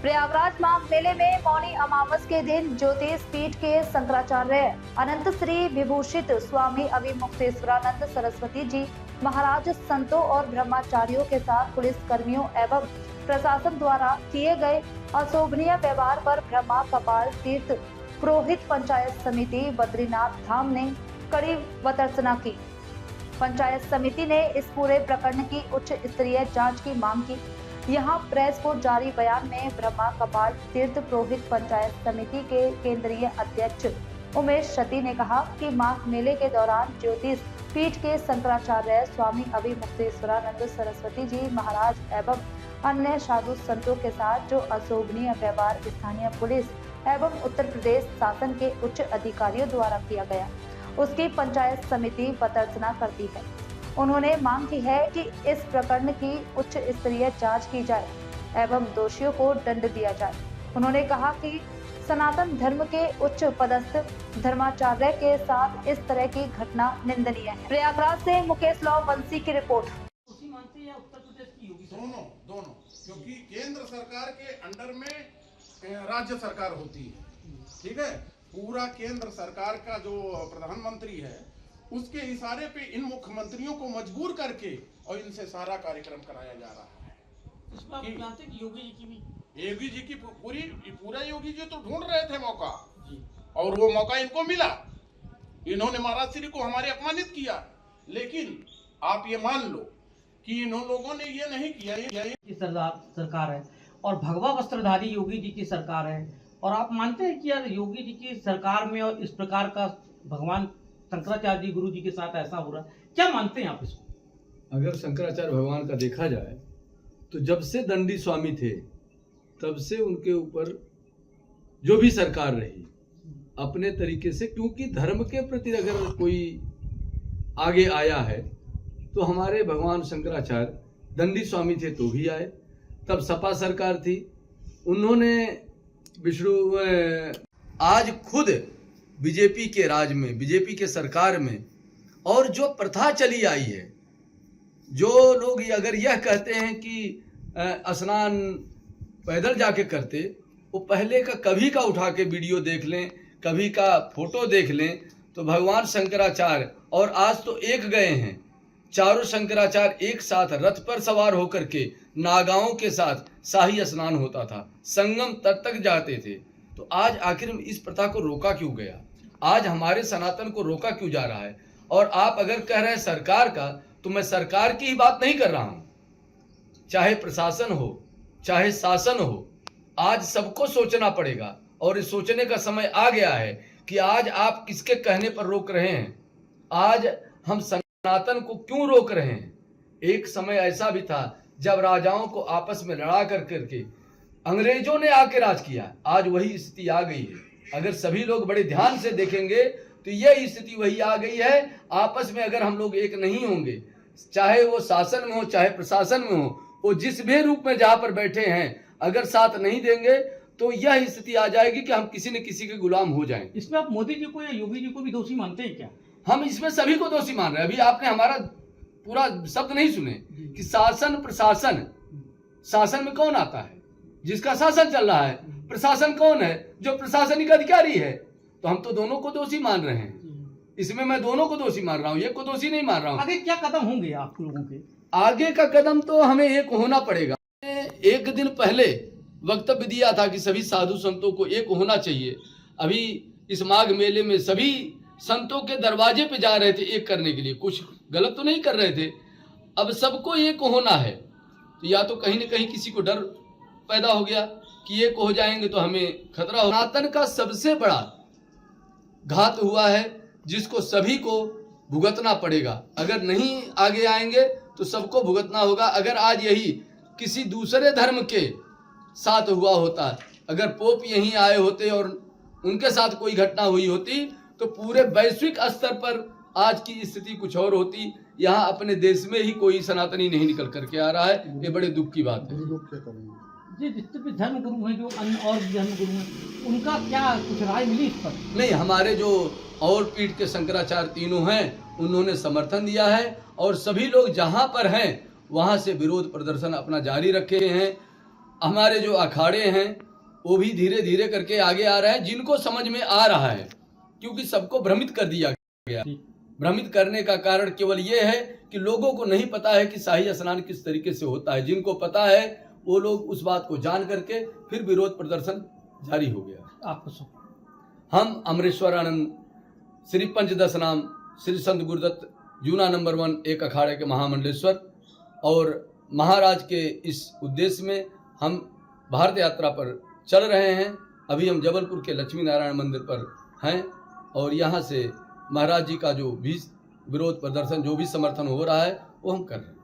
प्रयागराज माघ मेले में मौनी अमावस के दिन ज्योतिष पीठ के शंकराचार्य अनंत श्री विभूषित स्वामी अभिमुक्तेश्वरानंद सरस्वती जी महाराज संतों और ब्रह्मचारियों के साथ पुलिस कर्मियों एवं प्रशासन द्वारा किए गए अशोभनीय व्यवहार पर ब्रह्मा कपाल तीर्थ पुरोहित पंचायत समिति बद्रीनाथ धाम ने कड़ी वतर्सना की। पंचायत समिति ने इस पूरे प्रकरण की उच्च स्तरीय जांच की मांग की। यहां प्रेस को जारी बयान में ब्रह्मा कपाल तीर्थ पुरोहित पंचायत समिति के केंद्रीय अध्यक्ष उमेश शती ने कहा कि माघ मेले के दौरान ज्योतिष पीठ के शंकराचार्य स्वामी अभिमुक्तेश्वरानंद सरस्वती जी महाराज एवं अन्य साधु संतों के साथ जो अशोभनीय व्यवहार स्थानीय पुलिस एवं उत्तर प्रदेश शासन के उच्च अधिकारियों द्वारा किया गया, उसकी पंचायत समिति वतर्सना करती है। उन्होंने मांग की है कि इस प्रकरण की उच्च स्तरीय जांच की जाए एवं दोषियों को दंड दिया जाए। उन्होंने कहा कि सनातन धर्म के उच्च पदस्थ धर्माचार्य के साथ इस तरह की घटना निंदनीय है। प्रयागराज से मुकेश वंशी की रिपोर्ट। दोनों क्योंकि केंद्र सरकार के अंडर में राज्य सरकार होती है, ठीक है। पूरा केंद्र सरकार का जो प्रधानमंत्री है उसके इशारे पे इन मुख्यमंत्रियों को मजबूर करके और इनसे सारा कार्यक्रम कराया जा रहा है। इसमें आप जानते हैं कि योगी जी की पूरा योगी जी तो ढूंढ रहे थे मौका और वो मौका इनको मिला। इन्होंने महाराज श्री को हमारे अपमानित किया, लेकिन आप ये मान लो कि इन लोगों ने ये नहीं किया। ये सरकार है और भगवा वस्त्रधारी योगी जी की सरकार है, और आप मानते हैं कि यार योगी जी की सरकार में और इस प्रकार का भगवान शंकराचार्य जी गुरु जी के साथ ऐसा हो रहा है, क्या मानते हैं आप इसको? अगर शंकराचार्य भगवान का देखा जाए तो जब से दंडी स्वामी थे तब से उनके ऊपर जो भी सरकार रही अपने तरीके से, क्योंकि धर्म के प्रति अगर कोई आगे आया है तो हमारे भगवान शंकराचार्य दंडी स्वामी थे तो भी आए। तब सपा सरकार थी, उन्होंने विष्णु आज खुद बीजेपी के राज में, बीजेपी के सरकार में, और जो प्रथा चली आई है, जो लोग अगर यह कहते हैं कि स्नान पैदल जाके करते, वो पहले का कभी का उठा के वीडियो देख लें, कभी का फोटो देख लें, तो भगवान शंकराचार्य और आज तो एक गए हैं, चारों शंकराचार्य एक साथ रथ पर सवार होकर के नागाओं के साथ शाही स्नान होता था, संगम तट तक जाते थे। तो आज आखिर इस प्रथा को रोका क्यों गया? आज हमारे सनातन को रोका क्यों जा रहा है? और आप अगर कह रहे हैं सरकार का, तो मैं सरकार की ही बात नहीं कर रहा हूं, चाहे प्रशासन हो चाहे शासन हो, आज सबको सोचना पड़ेगा। और इस सोचने का समय आ गया है कि आज आप किसके कहने पर रोक रहे हैं, आज हम सनातन को क्यों रोक रहे हैं। एक समय ऐसा भी था जब राजाओं को आपस में लड़ा कर करके अंग्रेजों ने आके राज किया, आज वही स्थिति आ गई है। अगर सभी लोग बड़े ध्यान से देखेंगे तो यह स्थिति वही आ गई है। आपस में अगर हम लोग एक नहीं होंगे, चाहे वो शासन में हो चाहे प्रशासन में हो, वो जिस भी रूप में जहां पर बैठे हैं, अगर साथ नहीं देंगे तो यह स्थिति आ जाएगी कि हम किसी न किसी के गुलाम हो जाएं। इसमें आप मोदी जी को या योगी जी को भी दोषी मानते हैं क्या? हम इसमें सभी को दोषी मान रहे हैं। अभी आपने हमारा पूरा शब्द नहीं सुने कि शासन प्रशासन, शासन में कौन आता है? जिसका शासन चल रहा है। प्रशासन कौन है? जो प्रशासनिक अधिकारी है। तो हम तो दोनों को दोषी मान रहे हैं, इसमें मैं दोनों को दोषी मान रहा हूँ, एक को दोषी नहीं मान रहा हूँ। आगे क्या कदम होंगे आप लोगों के? आगे का कदम तो हमें एक होना पड़ेगा। एक दिन पहले वक्तव्य दिया था कि सभी साधु संतों को एक होना चाहिए। अभी इस माघ मेले में सभी संतों के दरवाजे पे जा रहे थे एक करने के लिए, कुछ गलत तो नहीं कर रहे थे। अब सबको एक होना है, तो या तो कहीं न कहीं किसी को डर पैदा हो गया कि एक हो जाएंगे तो हमें खतरा हो। सनातन का सबसे बड़ा घात हुआ है जिसको सभी को भुगतना पड़ेगा। अगर नहीं आगे आएंगे तो सबको भुगतना होगा। अगर आज यही किसी दूसरे धर्म के साथ हुआ होता, अगर पोप यहीं आए होते और उनके साथ कोई घटना हुई होती, तो पूरे वैश्विक स्तर पर आज की स्थिति कुछ और होती। यहाँ अपने देश में ही कोई सनातनी नहीं निकल करके आ रहा है, ये बड़े दुख की बात है। जी, जितने भी धर्म गुरु हैं, जो अन्य और भी धर्म गुरु हैं, उनका क्या कुछ राय मिली इस पर? नहीं, हमारे जो और पीठ के शंकराचार्य तीनों हैं उन्होंने समर्थन दिया है, और सभी लोग जहाँ पर हैं वहाँ से विरोध प्रदर्शन अपना जारी रखे हैं। हमारे जो अखाड़े हैं वो भी धीरे धीरे करके आगे आ रहे हैं, जिनको समझ में आ रहा है, क्योंकि सबको भ्रमित कर दिया गया। भ्रमित करने का कारण केवल ये है कि लोगों को नहीं पता है कि शाही स्नान किस तरीके से होता है। जिनको पता है वो लोग उस बात को जान करके फिर विरोध प्रदर्शन जारी हो गया। आपको हम अमरेश्वरानंद श्री पंचदश नाम श्री संत गुरुदत्त जूना नंबर 1 एक अखाड़े के महामंडलेश्वर और महाराज के इस उद्देश्य में हम भारत यात्रा पर चल रहे हैं। अभी हम जबलपुर के लक्ष्मी नारायण मंदिर पर हैं और यहाँ से महाराज जी का जो भी विरोध प्रदर्शन, जो भी समर्थन हो रहा है वो हम कर रहे हैं।